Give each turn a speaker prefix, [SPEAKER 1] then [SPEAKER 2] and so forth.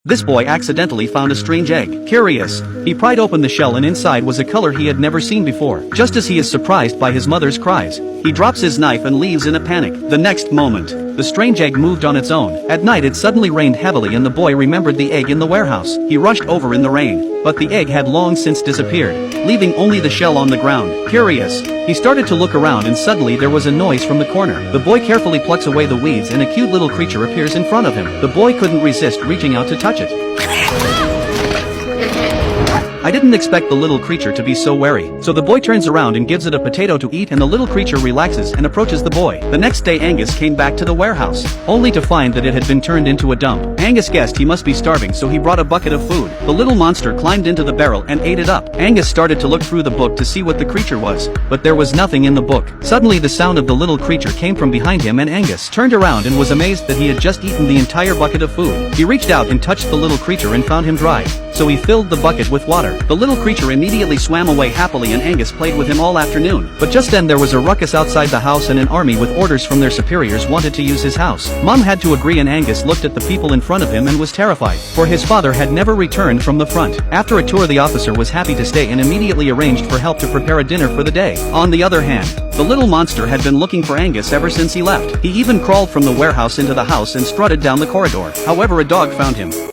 [SPEAKER 1] This boy accidentally found a strange egg. Curious, he pried open the shell and inside was a color he had never seen before. Just as he is surprised by his mother's cries, he drops his knife and leaves in a panic. The next moment, the strange egg moved on its own. At night it suddenly rained heavily and the boy remembered the egg in the warehouse. He rushed over in the rain, but the egg had long since disappeared, leaving only the shell on the ground. Curious, he started to look around and suddenly there was a noise from the corner. The boy carefully plucks away the weeds and a cute little creature appears in front of him. The boy couldn't resist reaching out to touch it. I didn't expect the little creature to be so wary, so the boy turns around and gives it a potato to eat and the little creature relaxes and approaches the boy. The next day Angus came back to the warehouse, only to find that it had been turned into a dump. Angus guessed he must be starving so he brought a bucket of food. The little monster climbed into the barrel and ate it up. Angus started to look through the book to see what the creature was, but there was nothing in the book. Suddenly the sound of the little creature came from behind him and Angus turned around and was amazed that he had just eaten the entire bucket of food. He reached out and touched the little creature and found him dry, so he filled the bucket with water. The little creature immediately swam away happily and Angus played with him all afternoon. But just then there was a ruckus outside the house and an army with orders from their superiors wanted to use his house. Mom had to agree and Angus looked at the people in front of him and was terrified, for his father had never returned from the front. After a tour the officer was happy to stay and immediately arranged for help to prepare a dinner for the day. On the other hand, the little monster had been looking for Angus ever since he left. He even crawled from the warehouse into the house and strutted down the corridor. However, a dog found him.